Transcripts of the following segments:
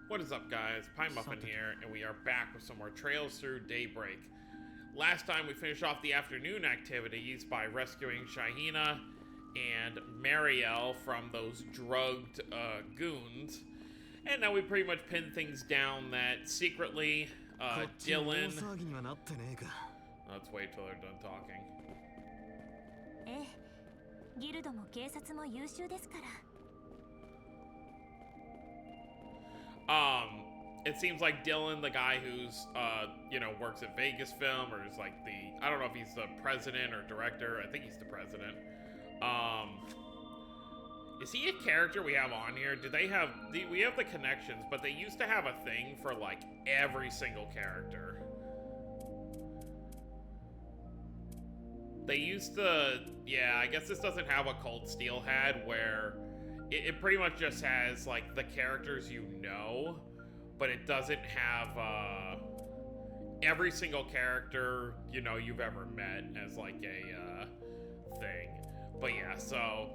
What is up, guys? Pine Muffin here, and we are back with some more Trails Through Daybreak. Last time we finished off the afternoon activities by rescuing Shahina and Marielle from those drugged goons. And now we pretty much pinned things down that secretly Dylan... Let's wait till they're done talking. ギルドも警察も優秀ですから。 It seems like Dylan, the guy who's, works at Vegas Film, or is like I don't know if he's the president or director. I think he's the president. Is he a character we have on here? We have the connections, but they used to have a thing for, like, every single character. They used to, I guess this doesn't have what Cold Steel had, where it pretty much just has, like, the characters you know, but it doesn't have, every single character, you've ever met as, like, a, thing. But yeah, so,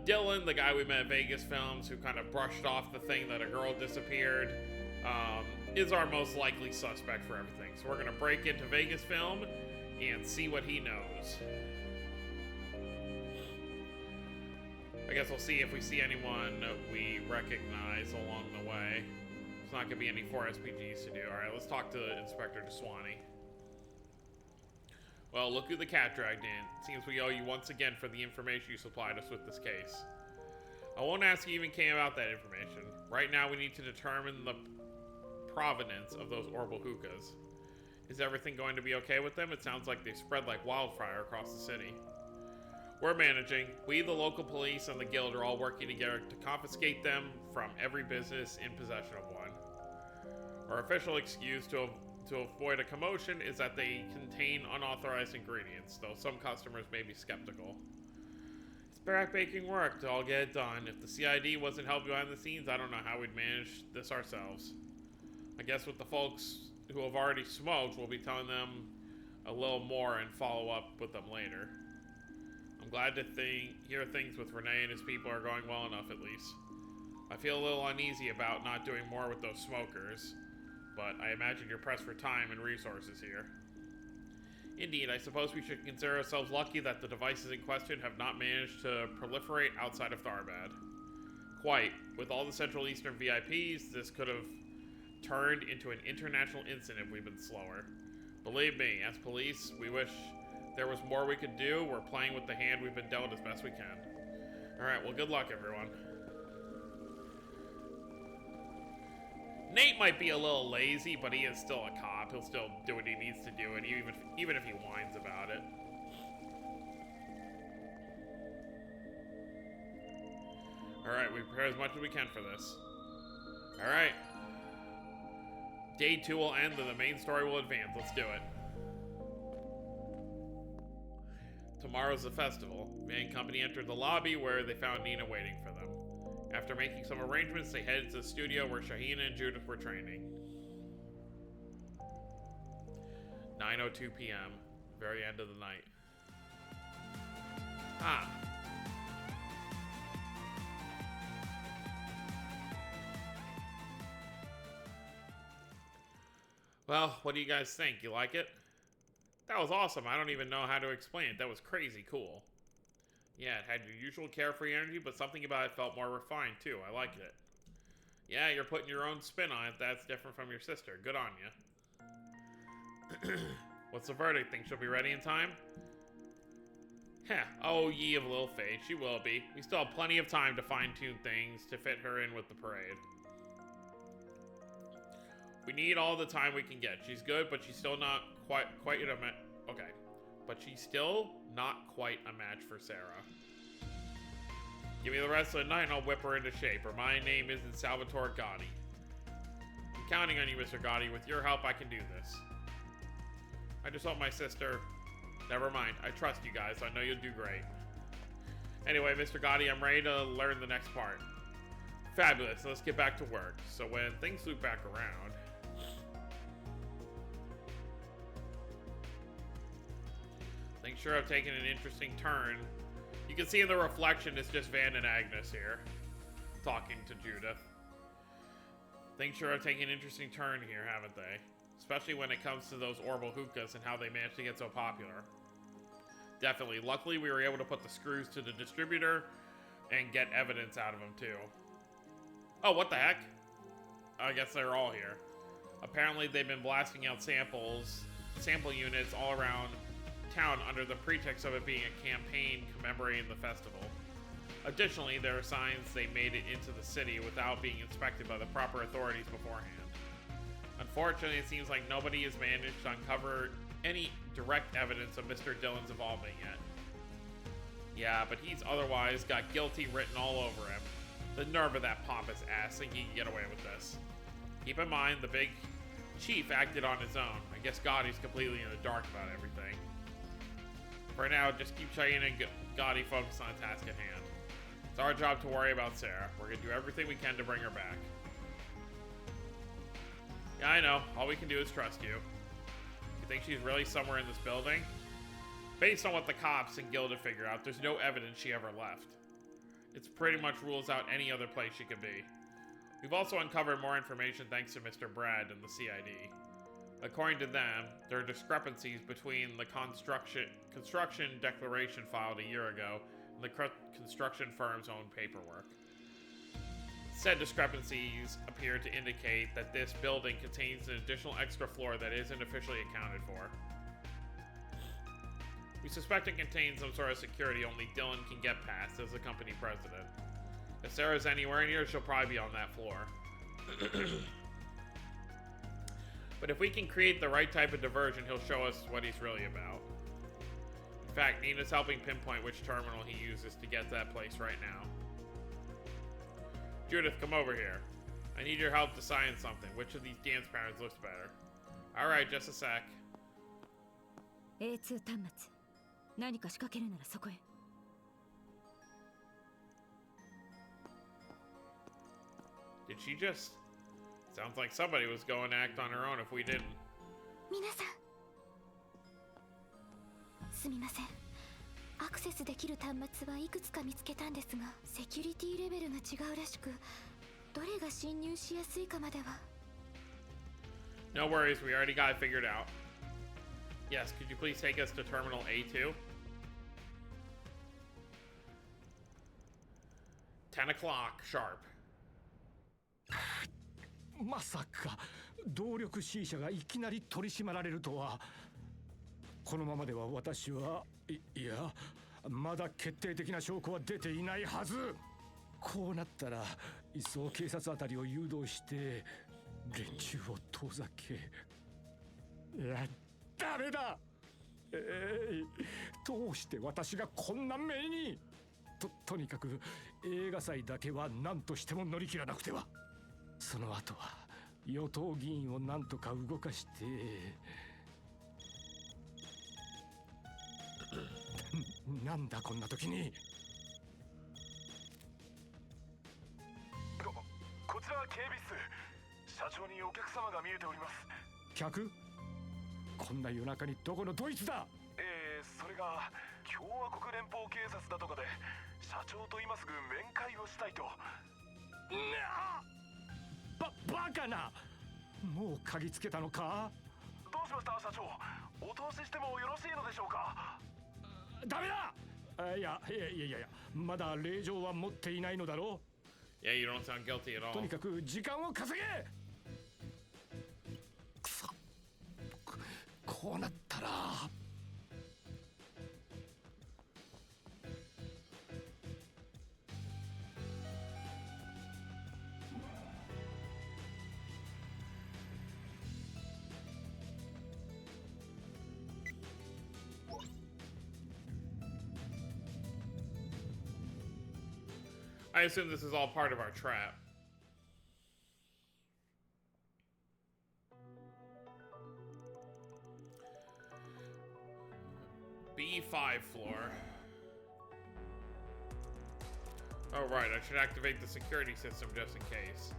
Dylan, the guy we met at Vegas Films, who kind of brushed off the thing that a girl disappeared, is our most likely suspect for everything. So we're gonna break into Vegas Film and see what he knows. I guess we'll see if we see anyone we recognize along the way. There's not gonna be any 4 SPGs to do. Alright, let's talk to Inspector DeSwanee. Well, look who the cat dragged in. It seems we owe you once again for the information you supplied us with this case. I won't ask you even came about that information. Right now we need to determine the provenance of those orbital hookahs. Is everything going to be okay with them? It sounds like they spread like wildfire across the city. We're managing. We, the local police, and the guild are all working together to confiscate them from every business in possession of one. Our official excuse to avoid a commotion is that they contain unauthorized ingredients, though some customers may be skeptical. It's backbreaking work to all get it done. If the CID wasn't helping behind the scenes, I don't know how we'd manage this ourselves. I guess with the folks who have already smoked, we'll be telling them a little more and follow up with them later. I'm glad to hear things with Renee and his people are going well enough, at least. I feel a little uneasy about not doing more with those smokers, but I imagine you're pressed for time and resources here. Indeed, I suppose we should consider ourselves lucky that the devices in question have not managed to proliferate outside of Tharbad. Quite. With all the Central Eastern VIPs, this could have turned into an international incident if we've been slower. Believe me, as police, we wish there was more we could do. We're playing with the hand we've been dealt as best we can. Alright, well, good luck, everyone. Nate might be a little lazy, but he is still a cop. He'll still do what he needs to do, and even if he whines about it. Alright, we prepare as much as we can for this. Alright. Day 2 will end, and the main story will advance. Let's do it. Tomorrow's the festival. Me and company entered the lobby where they found Nina waiting for them. After making some arrangements, they headed to the studio where Shahina and Judith were training. 9:02 p.m. Very end of the night. Well, what do you guys think? You like it? That was awesome. I don't even know how to explain it. That was crazy cool. Yeah, it had your usual carefree energy, but something about it felt more refined, too. I liked it. Yeah, you're putting your own spin on it. That's different from your sister. Good on you. What's the verdict? Think she'll be ready in time? Heh. Oh, ye of little faith. She will be. We still have plenty of time to fine-tune things to fit her in with the parade. We need all the time we can get. She's good, but she's still not quite a match. Okay. But she's still not quite a match for Sarah. Give me the rest of the night and I'll whip her into shape, or my name isn't Salvatore Gotti. I'm counting on you, Mr. Gotti. With your help, I can do this. I just hope my sister... Never mind. I trust you guys. I know you'll do great. Anyway, Mr. Gotti, I'm ready to learn the next part. Fabulous. Let's get back to work. So when things loop back around... Things sure have taken an interesting turn. You can see in the reflection it's just Van and Agnes here, talking to Judith. Things sure have taken an interesting turn here, haven't they? Especially when it comes to those orbital hookahs and how they managed to get so popular. Definitely. Luckily, we were able to put the screws to the distributor and get evidence out of them, too. Oh, what the heck? I guess they're all here. Apparently, they've been blasting out sample units all around town under the pretext of it being a campaign commemorating the festival. Additionally, there are signs they made it into the city without being inspected by the proper authorities beforehand. Unfortunately, it seems like nobody has managed to uncover any direct evidence of Mr. Dillon's involvement yet. Yeah, but he's otherwise got guilty written all over him. The nerve of that pompous ass thinking he can get away with this. Keep in mind, the big chief acted on his own. I guess Gotti's completely in the dark about everything. For now, just keep Cheyenne and Gotti focused on the task at hand. It's our job to worry about Sarah. We're gonna do everything we can to bring her back. Yeah, I know. All we can do is trust you. You think she's really somewhere in this building? Based on what the cops and Guild have figured out, there's no evidence she ever left. It pretty much rules out any other place she could be. We've also uncovered more information thanks to Mr. Brad and the CID. According to them, there are discrepancies between the construction declaration filed a year ago and the construction firm's own paperwork. Said discrepancies appear to indicate that this building contains an additional extra floor that isn't officially accounted for. We suspect it contains some sort of security only Dillon can get past as the company president. If Sarah's anywhere near, she'll probably be on that floor. But if we can create the right type of diversion, he'll show us what he's really about. In fact, Nina's helping pinpoint which terminal he uses to get to that place right now. Judith, come over here. I need your help deciding something. Which of these dance patterns looks better? Alright, just a sec. A2 端末。何か仕掛けるならそこへ。Did she just... Sounds like somebody was going to act on her own if we didn't. 皆さんすみません。アクセスできる端末はいくつか見つけたんですが、セキュリティレベルが違うらしく、どれが侵入しやすいかまでは。No worries, we already got it figured out. Yes, could you please take us to Terminal A2? 10 o'clock sharp. まさか動力 C 社がいきなり取り締まられるとは。このままでは私はいやまだ決定的な証拠は出ていないはず。こうなったらいっそ警察あたりを誘導して連中を遠ざけ。いやダメだ。どうして私がこんな目に。とにかく映画祭だけは何としても乗り切らなくては。その後は与党議員を何とか動かしてなんだこんな時に。こちらは警備室。社長にお客様が見えております。客？こんな夜中にどこのドイツだ？それが共和国連邦警察だとかで社長と今すぐ面会をしたいと。バカな。もう嗅ぎつけたのか？どうしました社長。お通ししてもよろしいのでしょうか？ダメだ。いやまだ令状は持っていないのだろう。Yeah, you don't sound guilty at all. とにかく時間を稼げ。くそ。こうなったら。I assume this is all part of our trap. B5 floor. Oh right, I should activate the security system just in case.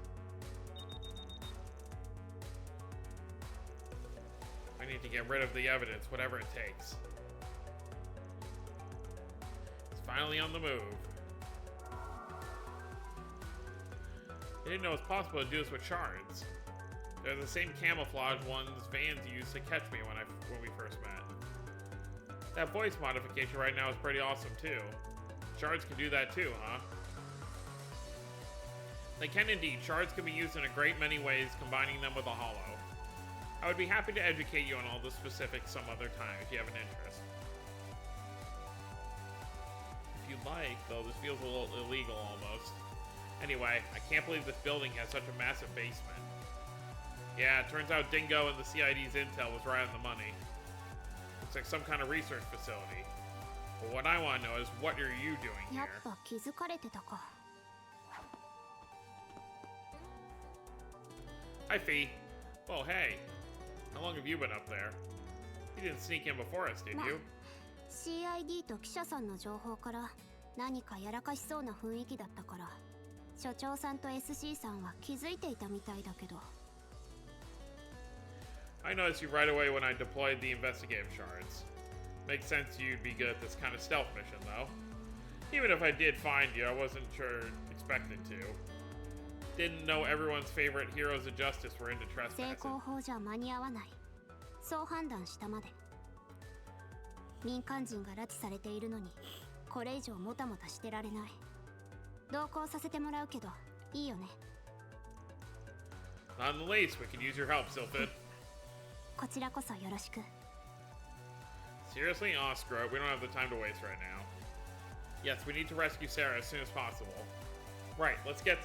I need to get rid of the evidence, whatever it takes. It's finally on the move. I didn't know it was possible to do this with shards. They're the same camouflage ones Vans used to catch me when we first met. That voice modification right now is pretty awesome too. Shards can do that too, huh? They can indeed. Shards can be used in a great many ways, combining them with a hollow. I would be happy to educate you on all the specifics some other time if you have an interest. If you'd like, though, this feels a little illegal almost. Anyway, I can't believe this building has such a massive basement. Yeah, it turns out Dingo and the CID's intel was right on the money. Looks like some kind of research facility. But what I want to know is, what are you doing やっ here? ぱ気づかれてたか。 Hi, Fee. Well, hey. How long have you been up there? You didn't sneak in before us, did you? CID と記者さんの情報から何かやらかしそうな雰囲気だったから、所長さんと SC さんは気づいていたみたいだけど。 I noticed you right away when I deployed the investigative shards. Makes sense you'd be good at this kind of stealth mission, though. Even if I did find you, I wasn't sure expected to. Didn't know everyone's favorite heroes of justice were into 成 trespassing. 功法じゃ間に合わない。そう判断したまで。民間人が拉致されているのに、これ以上もたもたしてられない。同行させてもらうけど、いいよね。 Not in the least, we could use your help, Sylphid. こちらこそよろしく。 Seriously? Aw, screw it. We don't have the time to waste right now. Yes, we need to rescue Sarah as soon as possible. Right, let's get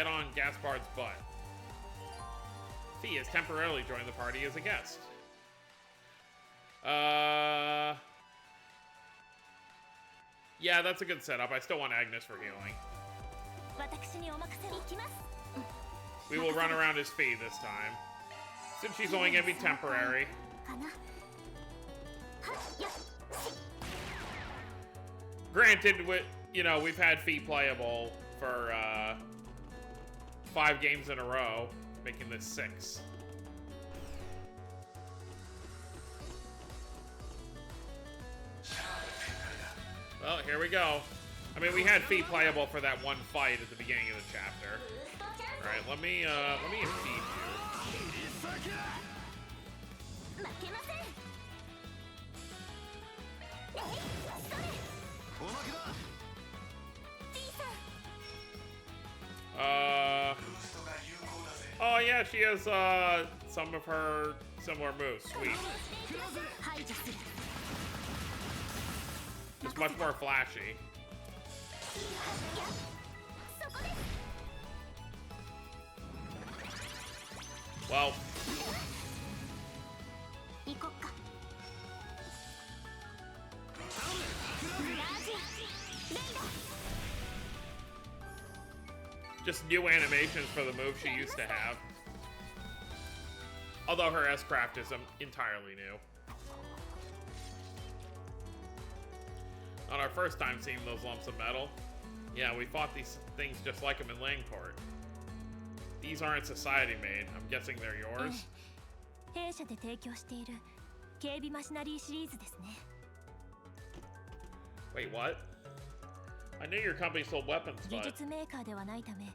on Gaspard's butt. Fee has temporarily joined the party as a guest. Yeah, that's a good setup. I still want Agnes for healing. 私にお任せを。行きます。 We will run around his Fee this time. Since she's only gonna be temporary. かな。はっやっ。 Granted, we've had Fee playable for 5 games in a row, making this 6. Well, here we go. I mean, we had Fee playable for that one fight at the beginning of the chapter. All right, let me feed you. 負けません。おまけだ。 Oh yeah, she has some of her similar moves. Sweet. 排除する。 It's much more flashy. そこです。 Well, 行こっか。ラージレイド。 just new animations for the move she used to have. Although her S-Craft is entirely new. On our first time seeing those lumps of metal, yeah, we fought these things just like them in Langport. These aren't society made. I'm guessing they're yours? 弊社で提供している警備マシナリーシリーズですね。 Wait, what? I knew your company sold weapons, 技 but... 術メーカーではないため、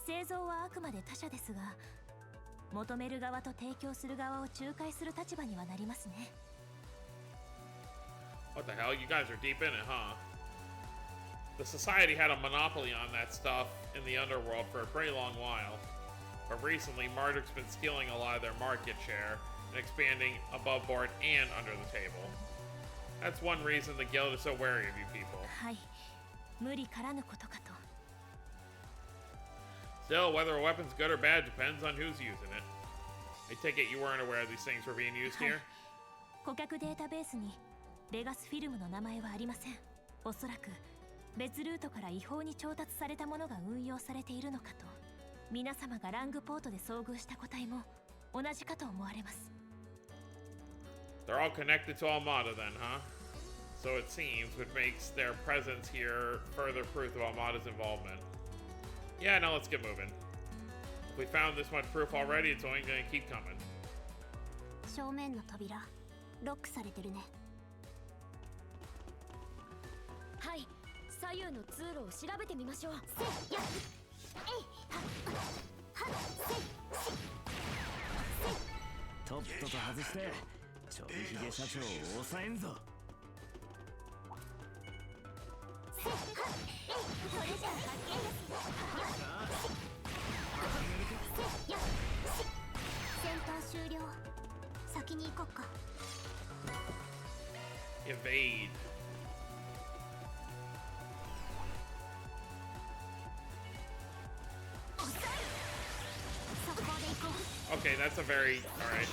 製造はあくまで他社ですが、求める側と提供する側を仲介する立場にはなりますね。 What the hell? You guys are deep in it, huh? The Society had a monopoly on that stuff in the underworld for a pretty long while. But recently, Marduk's been stealing a lot of their market share and expanding above board and under the table. That's one reason the guild is so wary of you people. はい、無理からぬことかと。 Still, whether a weapon's good or bad depends on who's using it. I take it you weren't aware these things were being used here? 顧客データベースにベガスフィルムの名前はありません。おそらく別ルートから違法に調達されたものが運用されているのかと。皆様がラングポートで遭遇した個体も同じかと思われます。 They're all connected to Almada then, huh? So it seems, which makes their presence here further proof of Almada's involvement. Yeah, now let's get moving. If we found this much proof already, it's only gonna keep coming. 正面の扉ロックされてるね。はい、左右の通路を調べてみましょう。せやっえい外してちょびひげ社長を抑えんぞ。それじゃあ発見です。戦闘終了。先に行こっか。Evade. Okay, that's a very... Alright.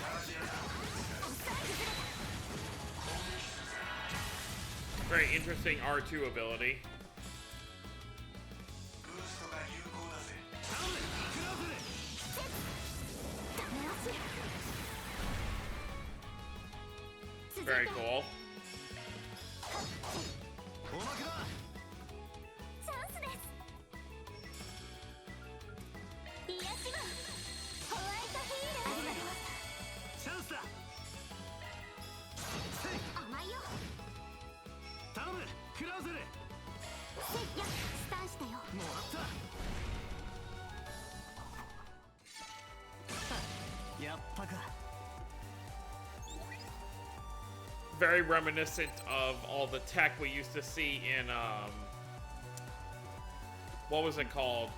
Very interesting R2 ability. Very cool. Very reminiscent of all the tech we used to see in, what was it called?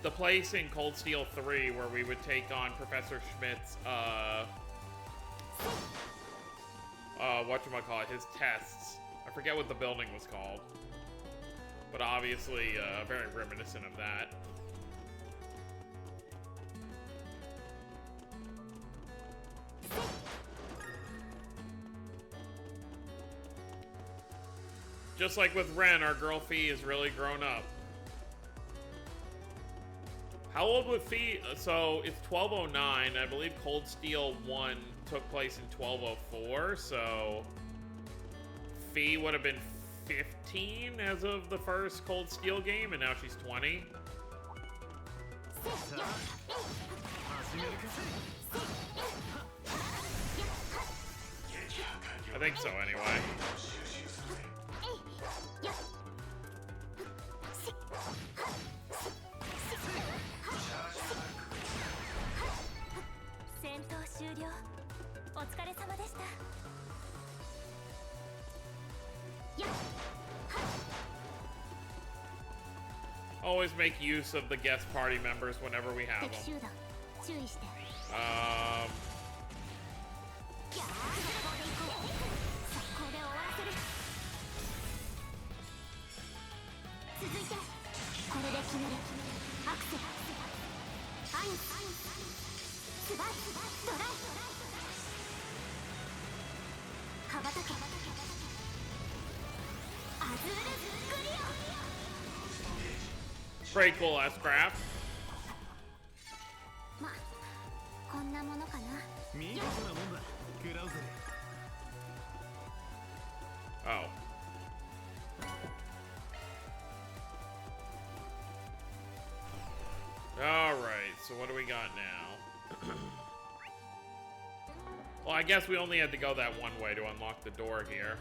The place in Cold Steel 3 where we would take on Professor Schmidt's, whatchamacallit, his tests. I forget what the building was called. But obviously, very reminiscent of that. Just like with Ren, our girl Fee is really grown up. How old would Fee? So it's 1209. I believe Cold Steel 1 took place in 1204. So Fee would have been 15 as of the first Cold Steel game, and now she's 20. I think so, anyway. Always make use of the guest party members whenever we have them. Pretty cool ass craft. Oh. Alright, so what do we got now? Well, I guess we only had to go that one way to unlock the door here.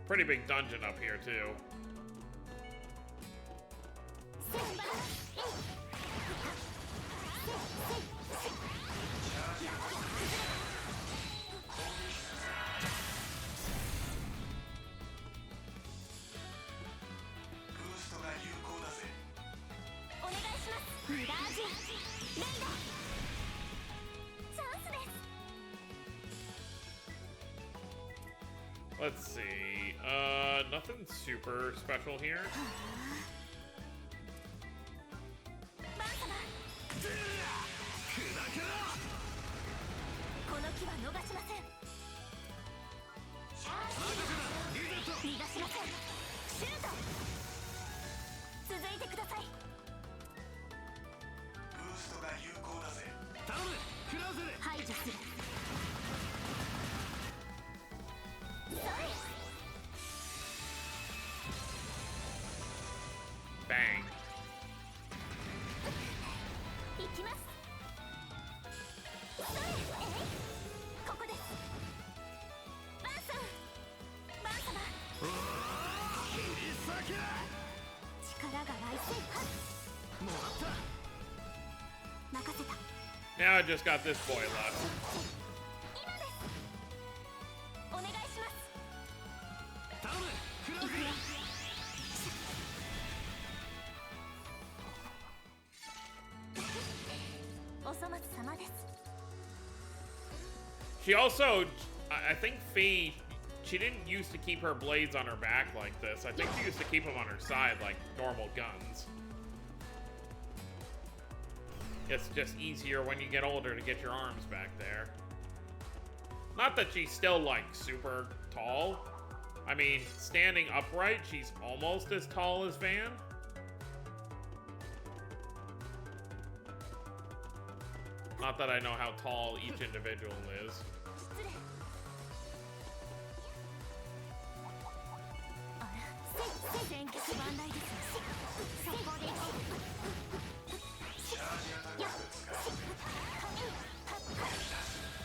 Pretty big dungeon up here, too. Let's see. Nothing super special here. Bang. Now I just got this boy left. お願いします頼むクラウゼお粗末様です She also, I think Fee, she didn't used to keep her blades on her back like this. I think she used to keep them on her side like normal guns. It's just easier when you get older to get your arms back there. Not that she's still like super tall. I mean, standing upright, she's almost as tall as Van. Not that I know how tall each individual is. 失礼あら先客万来ですそこで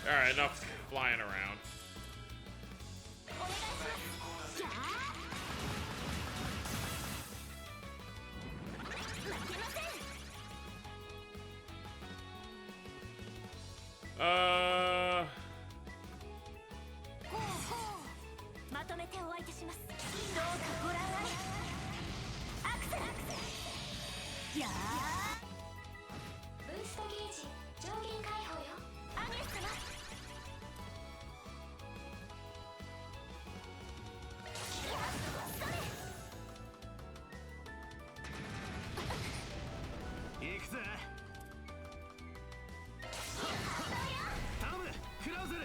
Alright, enough flying around. お願いしますじゃあ負けません ほうほうまとめてお相手しますどうかご覧あれアクセルやあブーストゲージ上限解放よ。アニエス様行くぜ頼むクラウゼル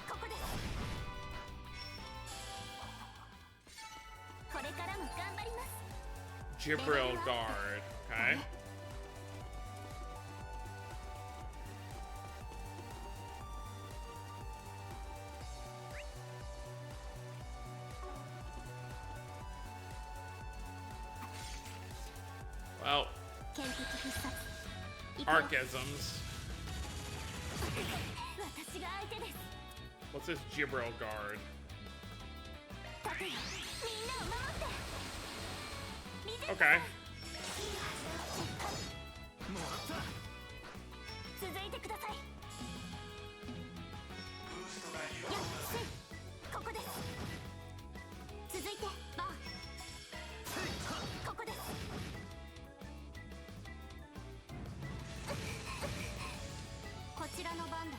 ここですこれからも頑張ります Gibril guard. Okay. Well, 剣敵必殺 archisms. 私が相手です What's this Gibril guard? 盾よみんなを守って見て Okay. もらった続いてくださいやっここです続いてバーここですこちらの番だね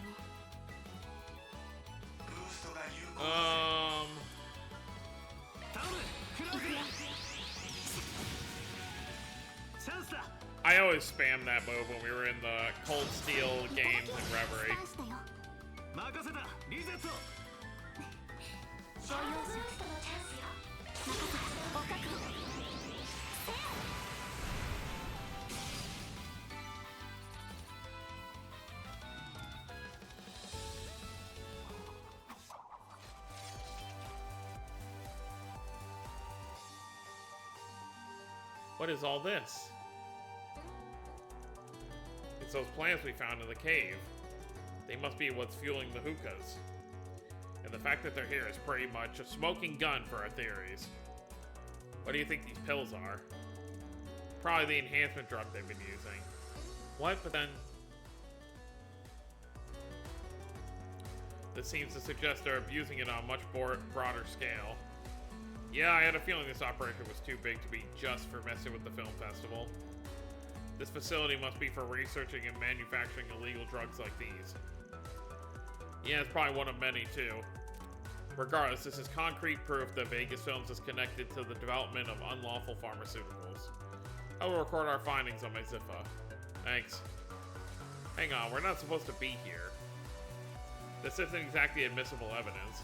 頼むクラウゼルチャンスだ I always spammed that move when we were in the Cold Steel games in Reverie. スタンしたよ。任せたリゼットシャードブーストのチャンスよ。任せた。お覚悟。 What is all this? It's those plants we found in the cave. They must be what's fueling the hookahs. And the fact that they're here is pretty much a smoking gun for our theories. What do you think these pills are? Probably the enhancement drug they've been using. What? But then... This seems to suggest they're abusing it on a much broader scale. Yeah, I had a feeling this operation was too big to be just for messing with the film festival. This facility must be for researching and manufacturing illegal drugs like these. Yeah, it's probably one of many, too. Regardless, this is concrete proof that Vegas Films is connected to the development of unlawful pharmaceuticals. I will record our findings on my Ziffa. Thanks. Hang on, we're not supposed to be here. This isn't exactly admissible evidence.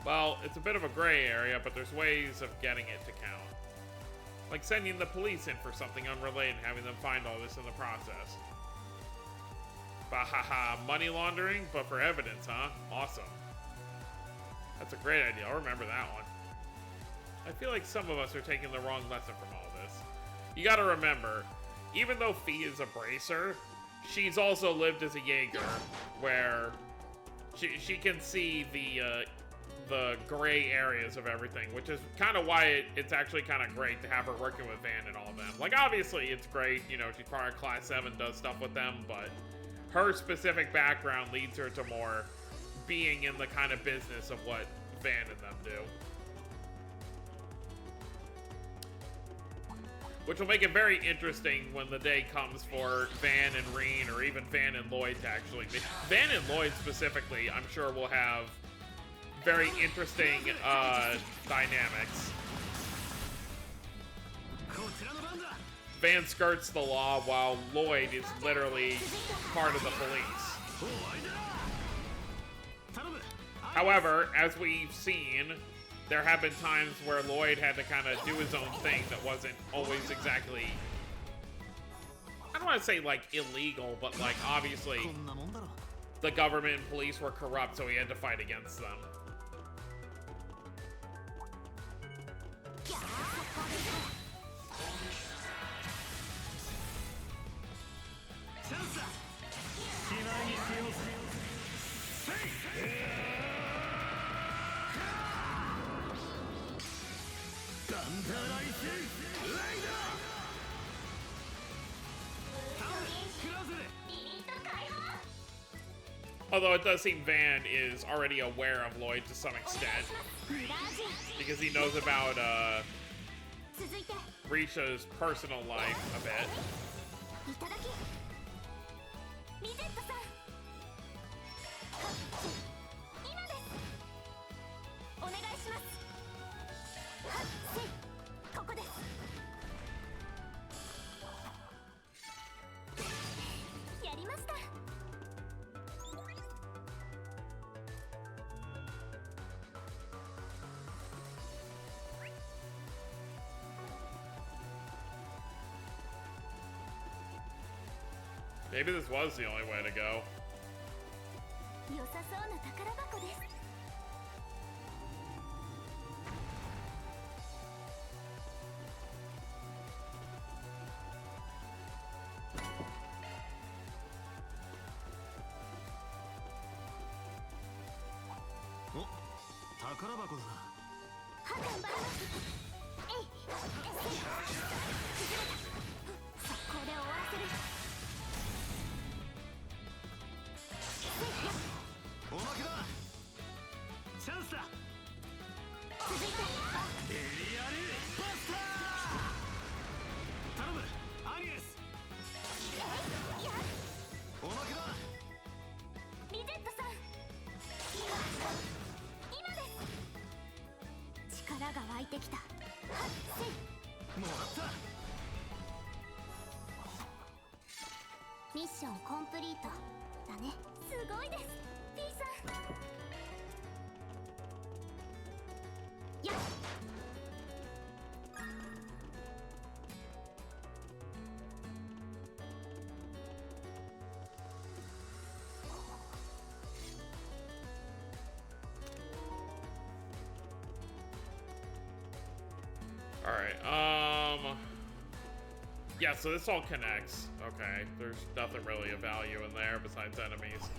Well, it's a bit of a gray area, but there's ways of getting it to count. Like sending the police in for something unrelated and having them find all this in the process. Bahaha, money laundering, but for evidence, huh? Awesome. That's a great idea, I'll remember that one. I feel like some of us are taking the wrong lesson from all this. You gotta remember, even though Fee is a bracer, she's also lived as a Jaeger, where she can see the the gray areas of everything, which is kind of why it's actually kind of great to have her working with Van and all of them. Like, obviously, it's great, you know, she's part of Class 7, does stuff with them, but her specific background leads her to more being in the kind of business of what Van and them do. Which will make it very interesting when the day comes for Van and Reen, or even Van and Lloyd to actually... Van and Lloyd specifically, I'm sure will have very interesting dynamics. Van skirts the law while Lloyd is literally part of the police. However, as we've seen, there have been times where Lloyd had to kind of do his own thing that wasn't always exactly... I don't want to say, like, illegal, but, like, obviously the government and police were corrupt, so he had to fight against them. Although it does seem Van is already aware of Lloyd to some extent, because he knows about Risha's personal life a bit. Maybe this was the only way to go. Mission complete だね。すごいです、P さん。やっ。Alright, yeah, so this all connects. Okay, there's nothing really of value in there besides enemies.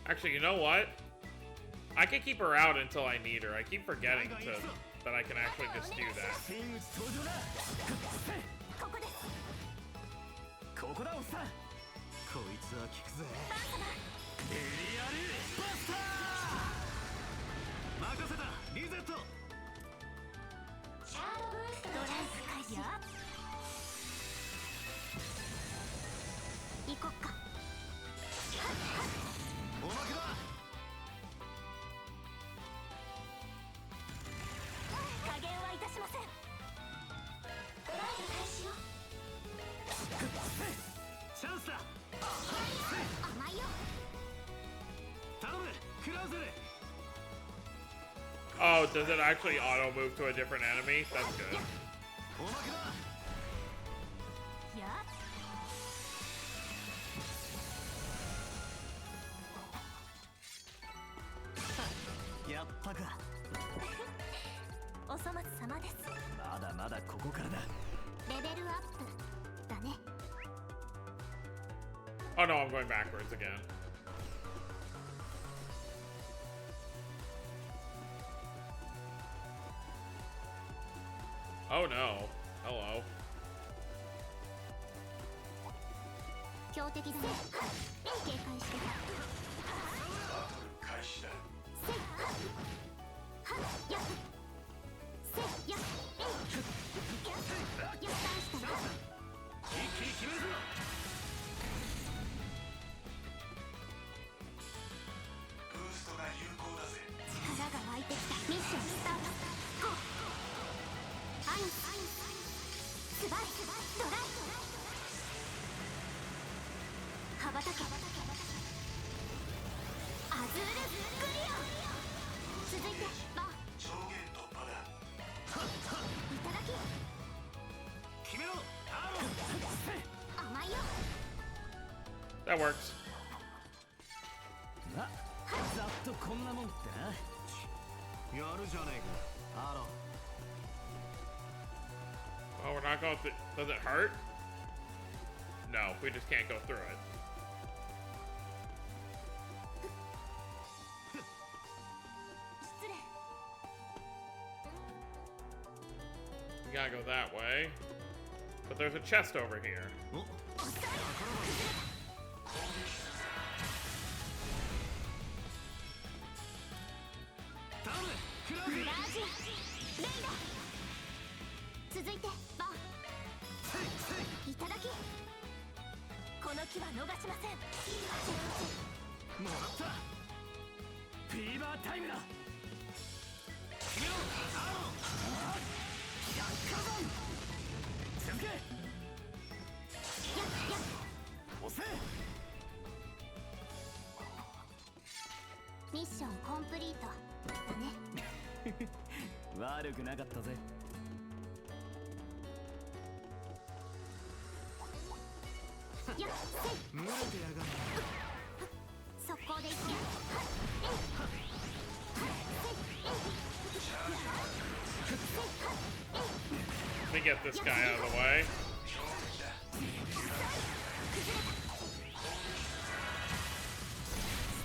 Actually, you know what? I can keep her out until I need her. I keep forgetting that I can actually just do that. Oh, does it actually auto move to a different enemy? That's good. ややったか。お粗末様です。まだまだここからだ。レベルアップだね。 Oh no, I'm going backwards again. Oh no. Hello. 強敵だね。警戒してた。開始だ。せいはっやっせいやっえいやっしたよ。一気に決めるぞ。ブーストが有効だぜ。力が湧いてきた。ミッションスタート。ゴー。アインスバイドライ羽ばたけ。アズールクリア。続いてバー上限突破だ。いただき。決めろ。アロン。甘いよ。 That works. ま、ざっとこんなもんってな。やるじゃねえか、アロン。 Oh, we're not going through. Does it hurt? No, we just can't go through it. 失礼。 We gotta go that way. But there's a chest over here. お、頼む。クラウグラージレイダ続いてバーいただき。この木は逃しません。もらった。フィーバータイムだ。決めろ、アロン。百火山。続け。やっやっ押せ。ミッションコンプリートだね。悪くなかったぜ。やっせい群れてやがる。速攻でいくよ。 Let me get this guy out of the way. ス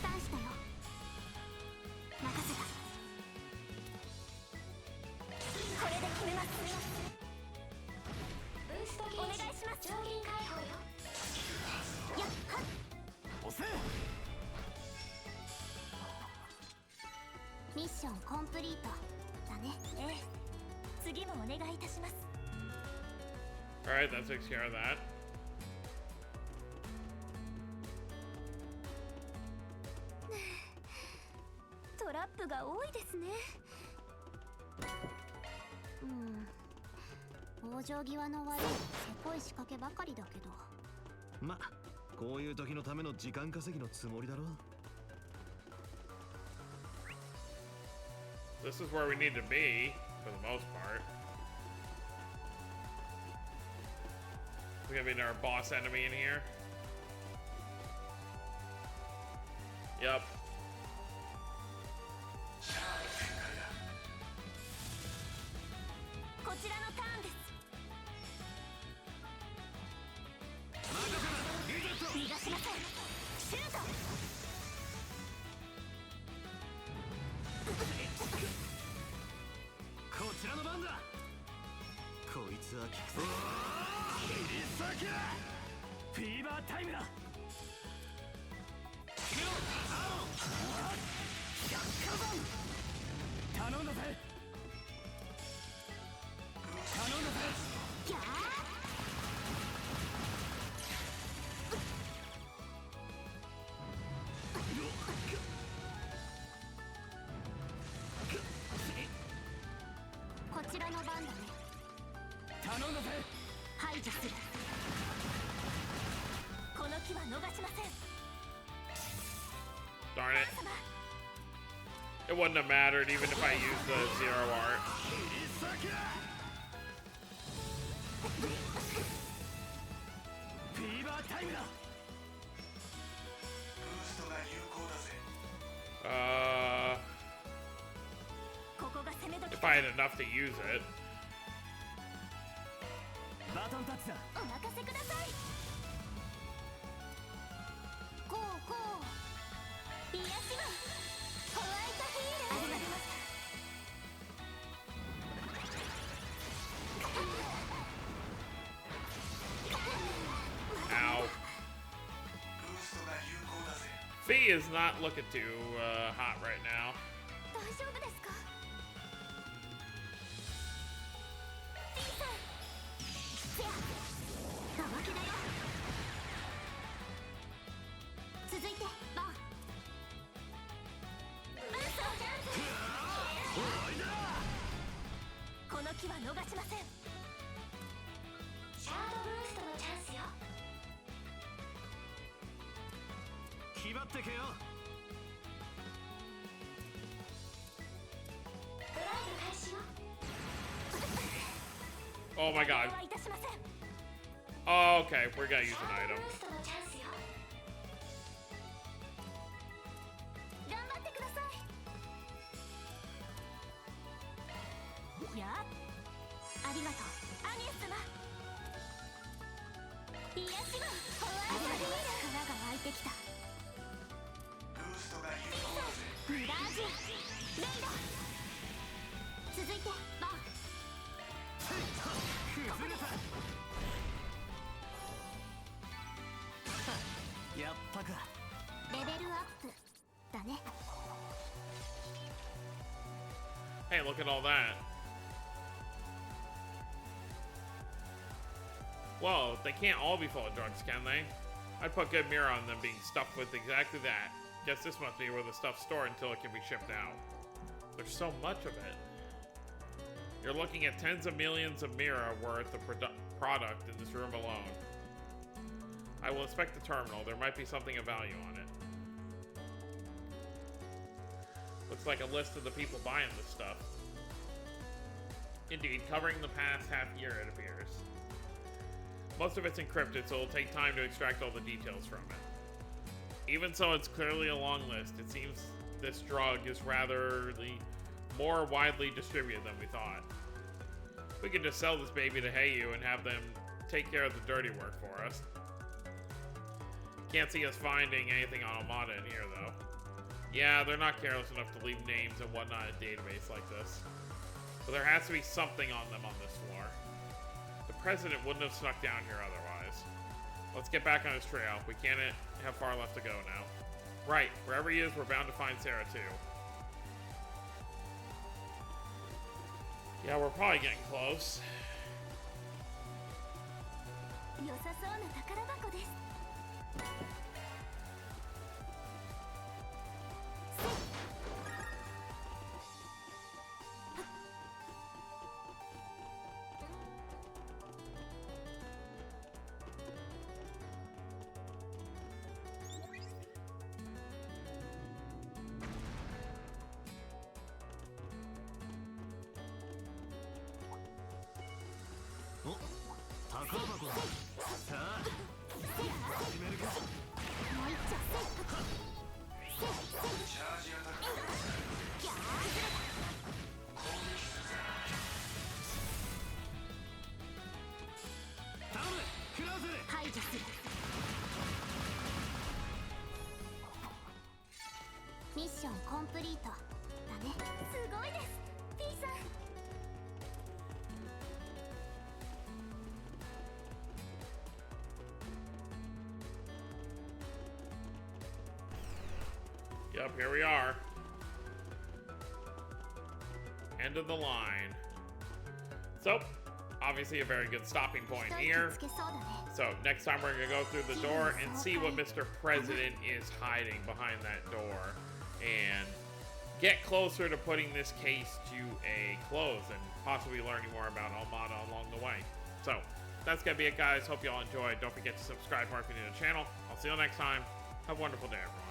タンしたよ。任せた。これで決めます。ブーストゲージお願いします。上限解放よ。やっはっ押せ。ミッションコンプリートだね。ええ。次もお願いいたします。 Alright, that takes care of that. トラップが多いですね。往生際の悪いせこい仕掛けばかりだけど。ま、こういう時のための時間稼ぎのつもりだろ。 This is where we need to be, for the most part. We're gonna be our boss enemy in here. Yep. こちらのターンです。逃がしません。シュート。こちらの番だ。こいつは効くぜ。切り裂け。フィーバータイムだ。決めろ、アロン。百火山。頼んだぜ。頼んだぜ。ギャーこちらの番だね。頼んだぜ。排除する。この木は逃しません。 Darn it. It wouldn't have mattered even if I used the zero art. フィーバータイムだ。 ここが攻め時 If I had enough to use it. バトンタッチだ。お任せください。ゴーゴー。癒しはホワイトヒール。ありがとう。 Ow. Fee is not looking too hot right now. 大丈夫ですか？ピーさん。せや。おまけだよ。続いてバン。ブーストジャンプ。この木は逃しません。シャードブーストのチャンスよ。 気張ってけよ。 ドライブ開始よ。 Oh my god. はいたしません。 Oh, okay, we're gonna use シャ an ード item. ブーストのチャンスよ。頑張ってください。やっ。ありがとう。アニエス様。癒しはホワイトヒール。力が湧いてきた。ミラージュ。レイド。続いてバン。崩れた。やったか。レベルアップだね。 Hey, look at all that. Whoa, they can't all be full of drugs, can they? I'd put good mirror on them being stuffed with exactly that. Guess this must be where the stuff's stored until it can be shipped out. There's so much of it. You're looking at tens of millions of mirror worth of product in this room alone. I will inspect the terminal. There might be something of value on it. Looks like a list of the people buying this stuff. Indeed, covering the past half year, it appears. Most of it's encrypted, so it'll take time to extract all the details from it. Even so, it's clearly a long list. It seems this drug is rather more widely distributed than we thought. We could just sell this baby to Heiyu and have them take care of the dirty work for us. Can't see us finding anything on Omada in here, though. Yeah, they're not careless enough to leave names and whatnot in a database like this. But there has to be something on them on this floor. The president wouldn't have snuck down here otherwise. Let's get back on his trail. We can't have far left to go now. Right, wherever he is, we're bound to find Sarah too. Yeah, we're probably getting close. 良さそうな宝箱です。 お、宝箱だ。さあ、始めるか。もう一丁頼む、食らうぜ。排除する。ミッションコンプリートだね。すごいです。P さん。 Yep, here we are. End of the line. So, obviously a very good stopping point 一息 here. つけそうだね。 So, next time we're gonna go through the door and see what Mr. President is hiding behind that door. And get closer to putting this case to a close and possibly learning more about Almada along the way. So, that's gonna be it, guys. Hope you all enjoyed. Don't forget to subscribe if you're new to the channel. I'll see you next time. Have a wonderful day, everyone.